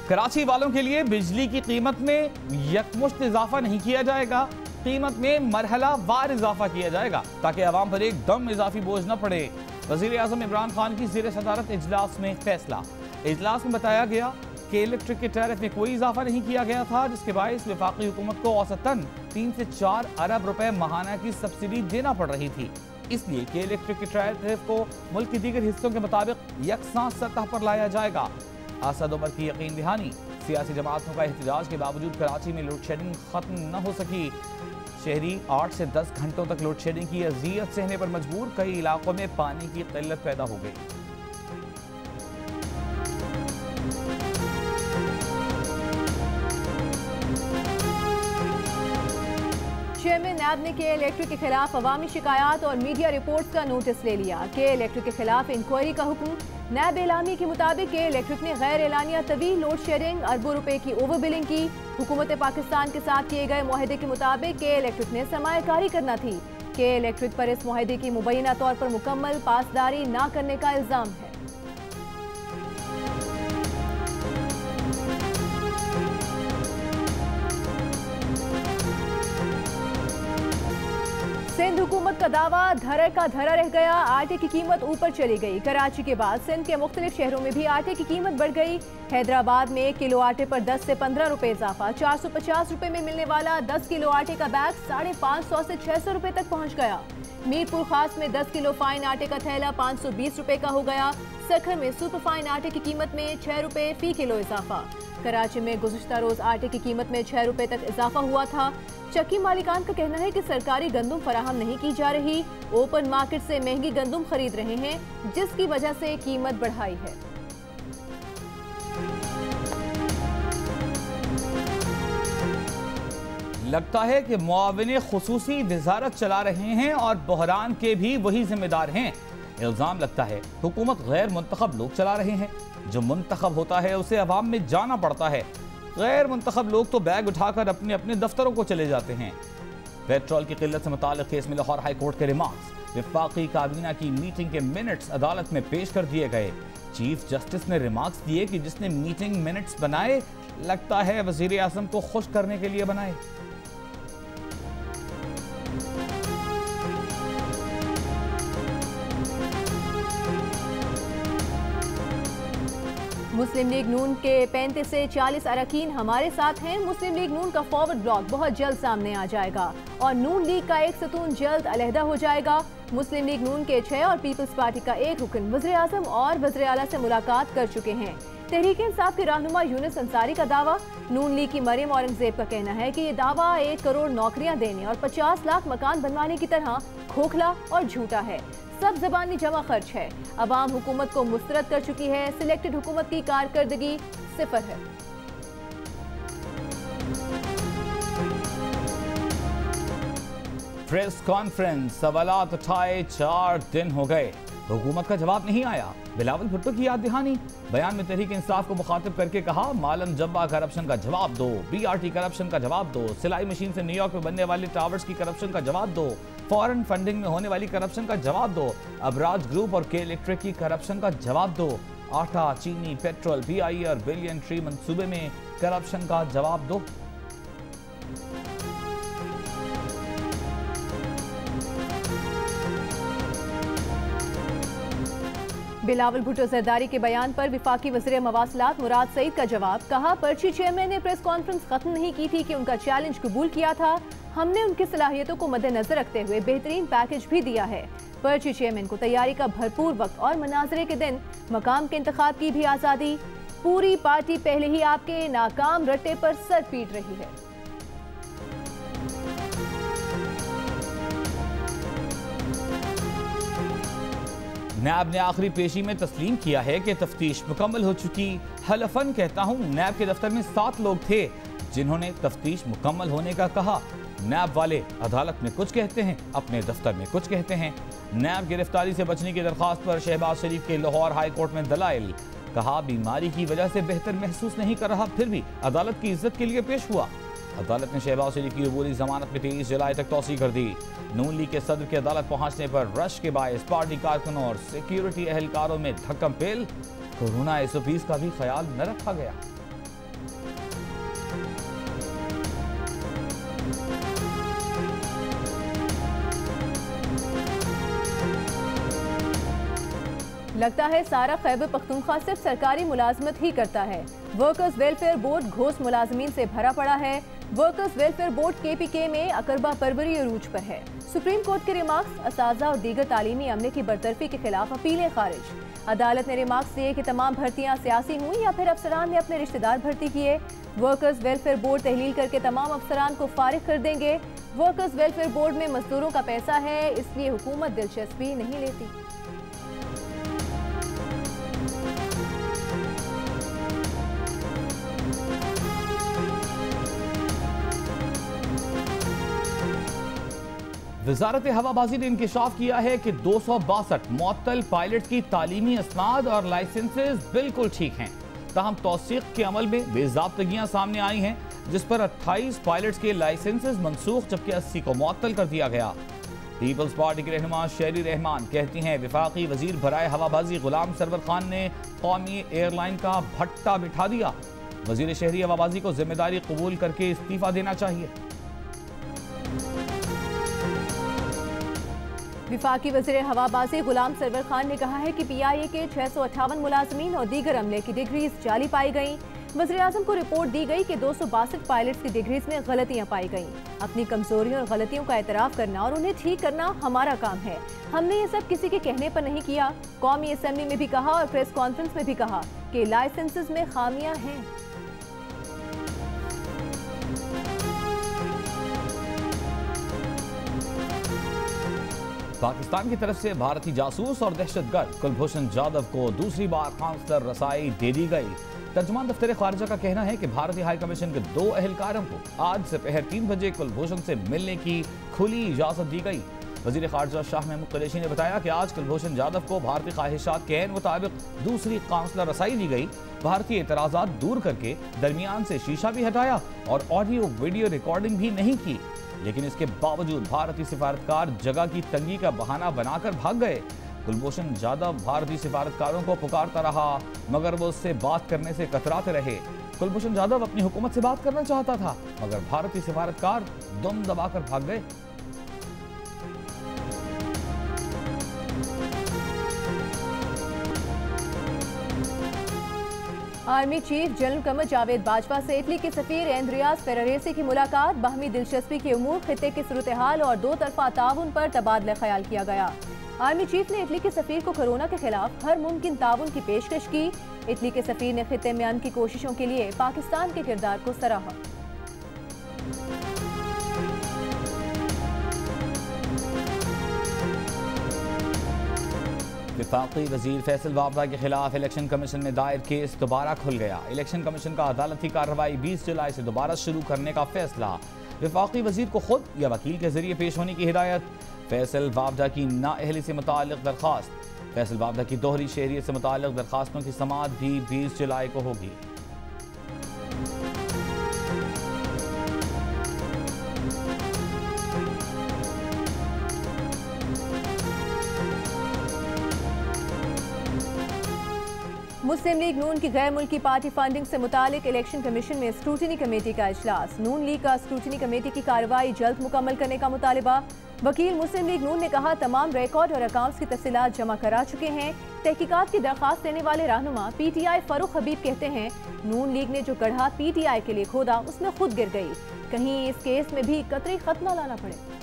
कराची वालों के लिए बिजली की कीमत में यकमुश्त इजाफा नहीं किया जाएगा, कीमत में मरहला वार इजाफा किया जाएगा ताकि आवाम पर एकदम इजाफी बोझ न पड़े। वज़ीर आज़म इमरान खान की ज़ेर सदारत इजलास में फैसला। इजलास में बताया गया कि इलेक्ट्रिक के टैरिफ में कोई इजाफा नहीं किया गया था, जिसके बायस वफाकी हुकूमत को औसतन 3 से 4 अरब रुपए माहाना की सब्सिडी देना पड़ रही थी। इसलिए कि इलेक्ट्रिक के टैरिफ को मुल्क के दीगर हिस्सों के मुताबिक यकसां सतह पर लाया जाएगा। असद उमर की यकीन दहानी। सियासी जमातों का एहतजाज के बावजूद कराची में लोड शेडिंग खत्म न हो सकी। शहरी 8 से 10 घंटों तक लोड शेडिंग की अजियत सहने पर मजबूर। कई इलाकों में पानी की किल्लत पैदा हो गई। चेयरमैन नैब ने के इलेक्ट्रिक के खिलाफ अवामी शिकायत और मीडिया रिपोर्ट्स का नोटिस ले लिया। के इलेक्ट्रिक के खिलाफ इंक्वायरी का हुक्म। नैब एलामी के मुताबिक के इलेक्ट्रिक ने गैर एलानिया तवील लोड शेडिंग, अरबों रुपए की ओवर बिलिंग की। हुकूमत पाकिस्तान के साथ किए गए मुआहदे के मुताबिक के इलेक्ट्रिक ने सरमायाकारी करना थी। के इलेक्ट्रिक पर इस मुआहदे की मुबैना तौर पर मुकम्मल पासदारी न करने का इल्जाम है। सिंध हुकूमत का दावा धरे का धरा रह गया। आटे की कीमत ऊपर चली गई। कराची के बाद सिंध के मुख्तलिफ शहरों में भी आटे की कीमत बढ़ गई। हैदराबाद में 1 किलो आटे पर 10 से 15 रुपए इजाफा। 450 रुपए में मिलने वाला 10 किलो आटे का बैग 550 से 600 रुपए तक पहुंच गया। मीरपुर खास में 10 किलो फाइन आटे का थैला 520 रुपए का हो गया। सखर में सुपर फाइन आटे की कीमत में 6 रुपए फी किलो इजाफा। कराची में गुज़िश्ता रोज आटे की कीमत में 6 रुपए तक इजाफा हुआ था। चक्की मालिकान का कहना है कि सरकारी गंदुम फराहम नहीं की जा रही। ओपन मार्केट से महंगी गंदुम खरीद रहे हैं, जिसकी वजह से कीमत बढ़ाई है। लगता है कि मुआविने खुसूसी वजारत चला रहे हैं और बहरान के भी वही जिम्मेदार हैं। इल्जाम लगता है हुकूमत गैर मुंतखब लोग चला रहे हैं। जो मुंतखब होता है उसे अवाम में जाना पड़ता है। गैर मुंतखब लोग तो बैग उठाकर अपने अपने दफ्तरों को चले जाते हैं। पेट्रोल की किल्लत से मुताल्लिक केस में लाहौर हाई कोर्ट के रिमार्क्स। वफाकी काबीना की मीटिंग के मिनट्स अदालत में पेश कर दिए गए। चीफ जस्टिस ने रिमार्क्स दिए कि जिसने मीटिंग मिनट्स बनाए, लगता है वजीर आज़म को खुश करने के लिए बनाए। मुस्लिम लीग नून के 35 से 40 अरकान हमारे साथ हैं। मुस्लिम लीग नून का फॉरवर्ड ब्लॉक बहुत जल्द सामने आ जाएगा और नून लीग का एक सतून जल्द अलहदा हो जाएगा। मुस्लिम लीग नून के 6 और पीपल्स पार्टी का एक रुकन वज़ीर आज़म और वज़ीर आला से मुलाकात कर चुके हैं। तहरीक इंसाफ के रहनुमा यूनुस अंसारी का दावा। नून लीग की मरियम औरंगजेब का कहना है कि ये दावा 1 करोड़ नौकरियां देने और 50 लाख मकान बनवाने की तरह खोखला और झूठा है। सब ज़बानी जमा खर्च है। अवाम हुकूमत को मुस्तरद कर चुकी है। सिलेक्टेड हुकूमत की कारकर्दगी 0 है। प्रेस कॉन्फ्रेंस, सवालात उठाए 4 दिन हो गए, हुकूमत का जवाब नहीं आया। बिलावल भुट्टो की याद दहानी। बयान में तहरीक इंसाफ को मुखातिब करके कहा, मालम जब्बा करप्शन का जवाब दो, BRT करप्शन का जवाब दो, सिलाई मशीन से न्यूयॉर्क में बनने वाले टावर्स की करप्शन का जवाब दो, फॉरेन फंडिंग में होने वाली करप्शन का जवाब दो, अबराज ग्रुप और के इलेक्ट्रिक की करप्शन का जवाब दो, आटा, चीनी, पेट्रोल, BIE और बिलियन ट्री मंसूबे में करप्शन का जवाब दो। बिलावल भुट्टो जरदारी के बयान पर विफाकी वज़ीर मवासिलात मुराद सईद का जवाब। कहा, पर्ची चेयरमैन ने प्रेस कॉन्फ्रेंस खत्म नहीं की थी कि उनका चैलेंज कबूल किया था। हमने उनकी सलाहियतों को मद्देनजर रखते हुए बेहतरीन पैकेज भी दिया है। पर्ची चेयरमैन को तैयारी का भरपूर वक्त और मनाजरे के दिन मकाम के इंतखाब की भी आज़ादी। पूरी पार्टी पहले ही आपके नाकाम रट्टे पर सर पीट रही है। नैब ने आखिरी पेशी में तस्लीम किया है कि तफ्तीश मुकम्मल हो चुकी। हलफन कहता हूँ, नैब के दफ्तर में 7 लोग थे जिन्होंने तफ्तीश मुकम्मल होने का कहा। नैब वाले अदालत में कुछ कहते हैं, अपने दफ्तर में कुछ कहते हैं। नैब गिरफ्तारी से बचने की दरख्वास्त पर शहबाज शरीफ के लाहौर हाई कोर्ट में दलाइल। कहा, बीमारी की वजह से बेहतर महसूस नहीं कर रहा, फिर भी अदालत की इज्जत के लिए पेश हुआ। अदालत ने शहबाज शरीफ की अबूरी जमानत में 23 जुलाई तक तौसी कर दी। नून लीग के सदर की अदालत पहुंचने पर रश के बायस पार्टी कारकुनों और सिक्योरिटी एहलकारों में धक्कम पेल। कोरोना SOPs का भी ख्याल न रखा गया। लगता है सारा खैबर पख्तूनख्वा सिर्फ सरकारी मुलाजमत ही करता है। वर्कर्स वेलफेयर बोर्ड घोष मुलाजमीन से भरा पड़ा है। वर्कर्स वेलफेयर बोर्ड KPK में अकरबा परवरी अरूज पर है। सुप्रीम कोर्ट के रिमार्क्स, असाजा और दीगर तालीमी अमले की बरतरफी के खिलाफ अपीलें खारिज। अदालत ने रिमार्क्स दिए कि तमाम भर्तियां सियासी हुई या फिर अफसरान ने अपने रिश्तेदार भर्ती किए। वर्कर्स वेलफेयर बोर्ड तहलील करके तमाम अफसरान को फारिग कर देंगे। वर्कर्स वेलफेयर बोर्ड में मजदूरों का पैसा है, इसलिए हुकूमत दिलचस्पी नहीं लेती। वजारत हवाबाजी ने इंकशाफ किया है कि 262 मुअत्तल पायलट की तालीमी असनाद और लाइसेंसेज बिल्कुल ठीक हैं। ताहम तौसीक के अमल में बेज़ाब्तगियां सामने आई हैं, जिस पर 28 पायलट्स के लाइसेंसेज मनसूख जबकि 80 को मुअत्तल कर दिया गया। पीपल्स पार्टी के रहनुमा शेरी रहमान कहती हैं वफाकी वजीर बराए हवाबाजी गुलाम सरवर खान ने कौमी एयरलाइन का भट्टा बिठा दिया। वजीर शहरी हवाबाजी को जिम्मेदारी कबूल करके इस्तीफा देना चाहिए। विफाकी वज़ीर हवाबाजी गुलाम सरवर खान ने कहा है कि PIA के 658 मुलाजमीन और दीगर अमले की डिग्रीज जाली पाई गई। वज़ीर आज़म को रिपोर्ट दी गई कि 262 पायलट्स की डिग्रीज में गलतियां पाई गईं। अपनी कमजोरियों और गलतियों का एतराफ़ करना और उन्हें ठीक करना हमारा काम है। हमने ये सब किसी के कहने पर नहीं किया। कौमी असेंबली में भी कहा और प्रेस कॉन्फ्रेंस में भी कहा कि लाइसेंसेज में खामियां हैं। पाकिस्तान की तरफ से भारतीय जासूस और दहशतगर्द कुलभूषण जाधव को दूसरी बार काउंसलर रसाई दे दी गई। तर्जुमान दफ्तर खारिजा का कहना है कि भारतीय हाई कमीशन के 2 अहलकारों को आज दोपहर 3 बजे कुलभूषण से मिलने की खुली इजाजत दी गई। वजीर खारिजा शाह महमूद कुरैशी ने बताया कि आज कुलभूषण जाधव को भारतीय ख्वाहिशात के मुताबिक दूसरी काउंसलर रसाई दी गई। भारतीय एतराजात दूर करके दरमियान से शीशा भी हटाया और ऑडियो वीडियो रिकॉर्डिंग भी नहीं की, लेकिन इसके बावजूद भारतीय सिफारतकार जगह की तंगी का बहाना बनाकर भाग गए। कुलभूषण जाधव भारतीय सिफारतकारों को पुकारता रहा, मगर वो उससे बात करने से कतराते रहे। कुलभूषण जाधव अपनी हुकूमत से बात करना चाहता था, मगर भारतीय सिफारतकार दम दबाकर भाग गए। Army chief general Qamar Javed Bajwa से इटली के सफीर एंद्रियास फेरेरेसी की मुलाकात। बाहमी दिलचस्पी के उमूर, खित्ते की सूरत हाल और 2 तरफा ताउन पर तबादला ख्याल किया गया। आर्मी चीफ ने इटली के सफीर को कोरोना के खिलाफ हर मुमकिन ताउन की पेशकश की। इटली के सफीर ने खित्ते में अमन की कोशिशों के लिए पाकिस्तान के किरदार को सराहा। वफाकी वजीर फैसल वाबदा के खिलाफ इलेक्शन कमीशन में दायर केस दोबारा खुल गया। इलेक्शन कमीशन का अदालती कार्रवाई 20 जुलाई से दोबारा शुरू करने का फैसला। वफाकी वजीर को खुद या वकील के जरिए पेश होने की हिदायत। फैसल वाबदा की नाअहली से मुताल्लिक दरख्वास्त। फैसल वाबदा की दोहरी शहरियत से मुताल्लिक दरख्वास्तों की समाअत भी 20 जुलाई को होगी। मुस्लिम लीग नून की गैर मुल्की पार्टी फंडिंग से मुतालिक इलेक्शन कमीशन में स्क्रूटनी कमेटी का इजलास। नून लीग का स्क्रूटनी कमेटी की कार्रवाई जल्द मुकम्मल करने का मुतालिबा। वकील मुस्लिम लीग नून ने कहा तमाम रिकॉर्ड और अकाउंट्स की तफसीलात जमा करा चुके हैं। तहकीकात की दरख्वास्त देने वाले रहनुमा PTI फरूख हबीब कहते हैं नून लीग ने जो गढ़ा PTI के लिए खोदा उसमें खुद गिर गई। कहीं इस केस में भी कतई खत न लाना पड़े।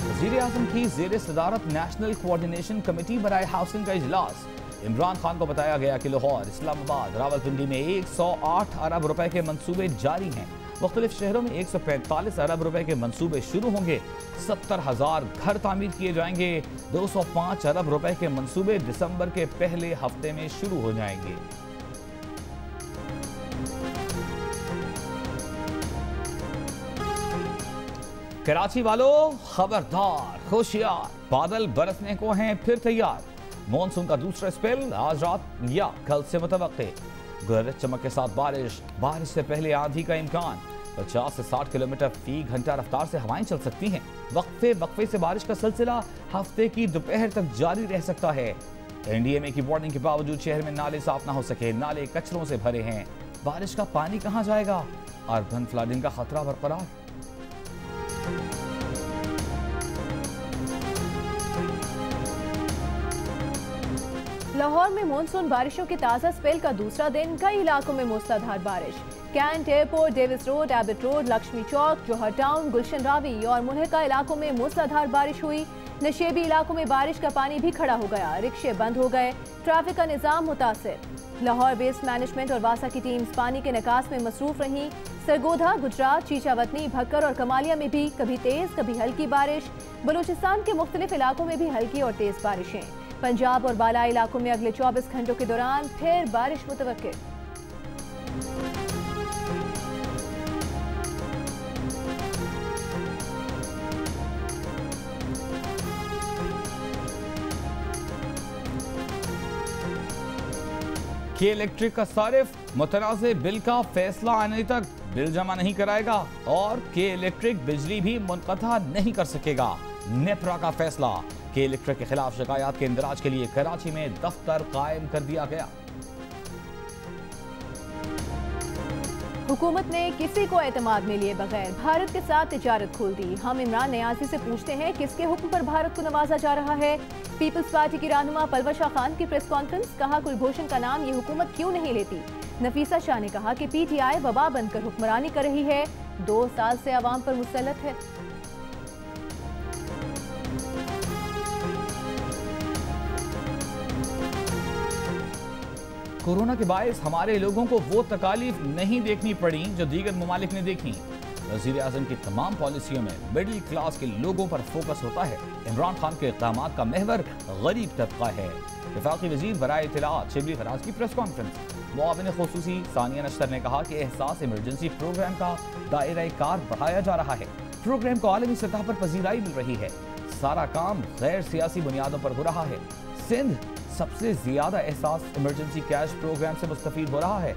वज़ीर आज़म की ज़ेर सदारत नेशनल कोऑर्डिनेशन कमेटी बराए हाउसिंग का इजलास। इमरान खान को बताया गया कि लाहौर, इस्लामाबाद, रावलपिंडी में 108 अरब रुपए के मंसूबे जारी हैं। मुख्तलिफ शहरों में 145 अरब रुपए के मंसूबे शुरू होंगे। 70,000 घर तामीर किए जाएंगे। 205 अरब रुपए के मंसूबे दिसंबर के पहले हफ्ते में शुरू हो जाएंगे। कराची वालों खबरदार, होशियार, बादल बरसने को हैं फिर तैयार। मॉनसून का दूसरा स्पेल आज रात या कल से मुतवक्के। गरज चमक के साथ बारिश से पहले आंधी का इम्कान। 50 से 60 किलोमीटर फी घंटा रफ्तार से हवाएं चल सकती हैं। वक्फे से बारिश का सिलसिला हफ्ते की दोपहर तक जारी रह सकता है। NDMA की वार्निंग के बावजूद शहर में नाले साफ न हो सके। नाले कचरों से भरे हैं। बारिश का पानी कहां जाएगा? अर्बन फ्लडिंग का खतरा बरकरार। लाहौर में मानसून बारिशों के ताज़ा स्पेल का दूसरा दिन, कई इलाकों में मूसलाधार बारिश। Cantt airport, Davis road, Abbott road, Lakshmi Chowk, Johar town, Gulshan Ravi और मुल्हिका इलाकों में मूसलाधार बारिश हुई। नशेबी इलाकों में बारिश का पानी भी खड़ा हो गया, रिक्शे बंद हो गए, ट्रैफिक का निजाम मुतासिर। लाहौर वेस्ट मैनेजमेंट और वासा की टीम्स पानी के निकास में मसरूफ रहीं। सरगोधा, गुजरात, चीचावतनी, भक्कर और कमालिया में भी कभी तेज कभी हल्की बारिश। बलूचिस्तान के मुख्तलिफ इलाकों में भी हल्की और तेज बारिशें। पंजाब और बालाई इलाकों में अगले 24 घंटों के दौरान फिर बारिश मुतवक्किर। के इलेक्ट्रिक का सारिफ मुतनाज़े बिल का फैसला आने तक बिल जमा नहीं कराएगा और के इलेक्ट्रिक बिजली भी मुनक़ता नहीं कर सकेगा। नेपरा का फैसला, के इलेक्ट्रिक के खिलाफ शिकायत के इंदराज के लिए कराची में दफ्तर कायम कर दिया गया। हुकूमत ने किसी को एतमाद में लिए बगैर भारत के साथ तिजारत खोल दी। हम इमरान नियाज़ी से पूछते हैं किसके हुक्म पर भारत को नवाजा जा रहा है। पीपल्स पार्टी की रहनुमा पलवा शाह खान की प्रेस कॉन्फ्रेंस, कहा कुलभूषण का नाम ये हुकूमत क्यों नहीं लेती। नफीसा शाह ने कहा कि PTI वबा बनकर हुक्मरानी कर रही है, 2 साल से अवाम पर मुसल्लत है। कोरोना के बायस हमारे लोगों को वो तकालीफ नहीं देखनी पड़ी जो दीगर ममालिक ने देखी। वज़ीर आज़म की तमाम पॉलिसियों में मिडिल क्लास के लोगों पर फोकस होता है। इमरान खान के इक़दामात का महवर गरीब तबका है। वफाकी वज़ीर बराए इत्तलाआत शिबली फराज की प्रेस कॉन्फ्रेंस, मुआविन ख़ुसूसी सानिया नश्तर ने कहा कि एहसास इमरजेंसी प्रोग्राम का दायरा कार बढ़ाया जा रहा है। प्रोग्राम को आलमी सतह पर पजीराई मिल रही है। सारा काम गैर सियासी बुनियादों पर हो रहा है। सिंध सबसे ज्यादा एहसास इमरजेंसी कैश प्रोग्राम से मुस्तफीद हो रहा है।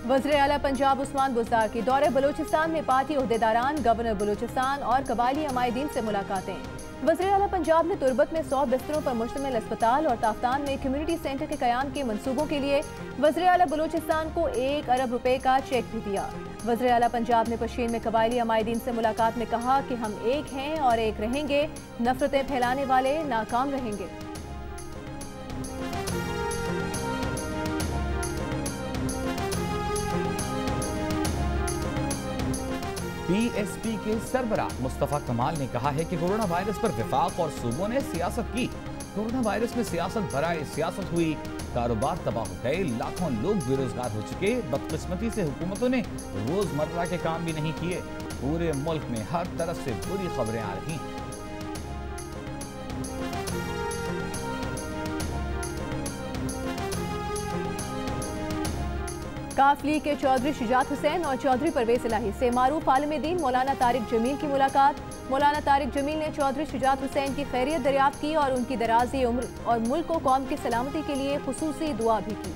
वज़ीर आला पंजाब उस्मान बुज़दार की दौरे बलूचिस्तान में पार्टी ओहदेदारान, गवर्नर बलूचिस्तान और कबायली अमायदीन से मुलाकातें। वज़ीर आला पंजाब ने तुरबत में 100 बिस्तरों पर मुश्तमिल अस्पताल और ताफ्तान में कम्युनिटी सेंटर के क़याम के मंसूबों के लिए वज़ीर आला बलूचिस्तान को 1 अरब रुपए का चेक भी दिया। वज़ीर आला पंजाब ने पश्चिम में कबायली अमायदीन से मुलाकात में कहा कि हम एक हैं और एक रहेंगे, नफरतें फैलाने वाले नाकाम रहेंगे। PSP के सरबराह मुस्तफ़ा कमाल ने कहा है कि कोरोना वायरस पर वफाक और सूबों ने सियासत की। कोरोना वायरस में सियासत बराए सियासत हुई, कारोबार तबाह हो गए, लाखों लोग बेरोजगार हो चुके। बदकिस्मती से हुकूमतों ने रोजमर्रा के काम भी नहीं किए। पूरे मुल्क में हर तरफ से बुरी खबरें आ रही हैं। काफ लीग के चौधरी शुजात हुसैन और चौधरी परवेज इलाही से मारूफ आलिम दीन मौलाना तारिक जमील की मुलाकात। मौलाना तारिक जमील ने चौधरी शुजात हुसैन की खैरियत दरियाफ्त की और उनकी दराजी उम्र और मुल्क और कौम की सलामती के लिए खुसूसी दुआ भी की।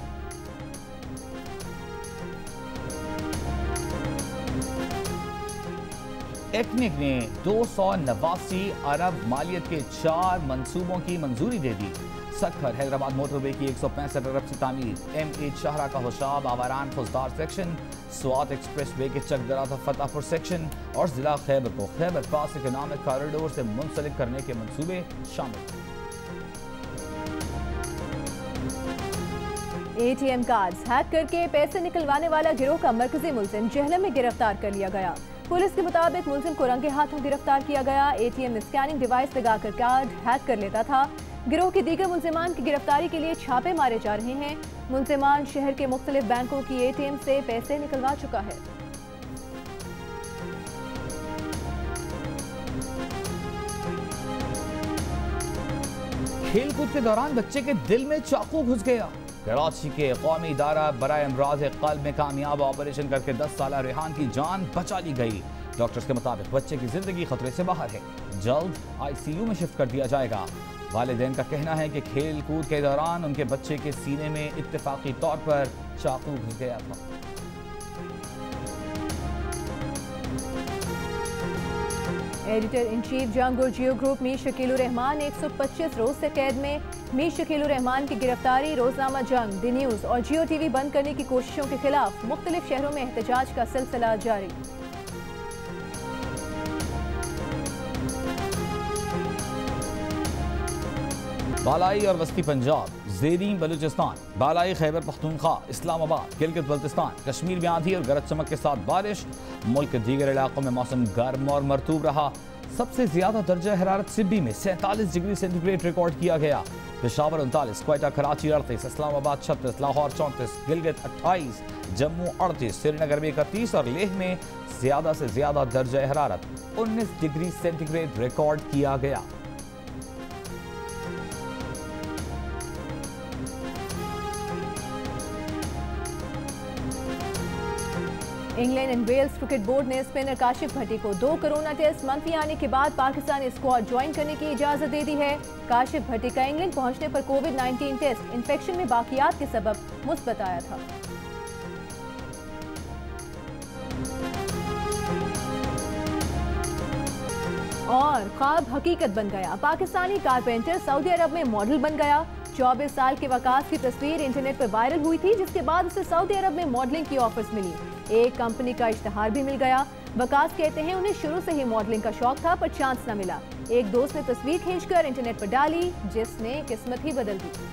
एक्निक ने 289 अरब मालियत के 4 मंसूबों की मंजूरी दे दी। सखर हैदराबाद मोटरवे की 165 अरब से तामीर, MH शाहरा का होशाब आवारान फौजदार सेक्शन, स्वात एक्सप्रेस वे के चकदरा था फतेहपुर सेक्शन और जिला खैबर को खैबर पास इकोनॉमिक कॉरिडोर से मुंसलिक करने के मंसूबे शामिल। ATM कार्ड्स हैक करके पैसे निकलवाने वाला गिरोह का मरकजी मुलजिम जहलम में गिरफ्तार कर लिया गया। पुलिस के मुताबिक मुलजिम को रंगे हाथों गिरफ्तार किया गया। ATM में स्कैनिंग डिवाइस लगाकर कार्ड हैक कर लेता था। गिरोह के दीगर मुलजिमान की गिरफ्तारी के लिए छापे मारे जा रहे हैं। मुलजिमान शहर के मुख्तलिफ बैंकों की ATM से पैसे निकलवा चुका है। खेलकूद के दौरान बच्चे के दिल में चाकू घुस गया। कराची के कौमी इदारा बराए अमराज क़ल्ब में कामयाब ऑपरेशन करके 10 साल रेहान की जान बचा ली गई। डॉक्टर्स के मुताबिक बच्चे की जिंदगी खतरे से बाहर है, जल्द ICU में शिफ्ट कर दिया जाएगा। वालिदैन का कहना है कि खेल कूद के दौरान उनके बच्चे के सीने में इत्तेफाकी तौर पर चाकू घुस गया था। एडिटर इन चीफ जंग और जियो ग्रुप मीर शकीलुर रहमान 125 रोज से कैद में। मीर शकीलुर रहमान की गिरफ्तारी, रोजनामा जंग, दी न्यूज और जियो TV बंद करने की कोशिशों के खिलाफ मुख्तलिफ शहरों में एहतजाज का सिलसिला जारी। बालाई और वस्ती पंजाब, ज़ेरीन बलूचिस्तान, बालाई खैबर पख्तूनख्वा, इस्लामाबाद, गिलगित बल्तिस्तान, कश्मीर में आंधी और गरज चमक के साथ बारिश। मुल्क के दीगर इलाकों में मौसम गर्म और मरतूब रहा। सबसे ज्यादा दर्जा हरारत सिब्बी में 47 डिग्री सेंटीग्रेड रिकॉर्ड किया गया। पेशावर 39, क्वेटा कराची 38, इस्लामाबाद 36, लाहौर 34, गिलगित 28, जम्मू 38, श्रीनगर में 31 और लेह में ज्यादा से ज्यादा दर्जा हरारत 19 डिग्री सेंटीग्रेड रिकॉर्ड किया गया। England and Wales cricket board ने स्पिनर काशिफ भट्टी को 2 कोरोना टेस्ट मंफी आने के बाद पाकिस्तानी स्क्वाड ज्वाइन करने की इजाजत दे दी है। काशिफ भट्टी का इंग्लैंड पहुंचने पर कोविड-19 टेस्ट इन्फेक्शन में बाकियात के सबब मुस्बत आया था। और ख्वाब हकीकत बन गया। पाकिस्तानी कारपेंटर सऊदी अरब में मॉडल बन गया। 24 साल के वकास की तस्वीर इंटरनेट पर वायरल हुई थी, जिसके बाद उसे सऊदी अरब में मॉडलिंग की ऑफर्स मिली। एक कंपनी का इश्तिहार भी मिल गया। वकास कहते हैं उन्हें शुरू से ही मॉडलिंग का शौक था, पर चांस न मिला। एक दोस्त ने तस्वीर खींचकर इंटरनेट पर डाली, जिसने किस्मत ही बदल दी।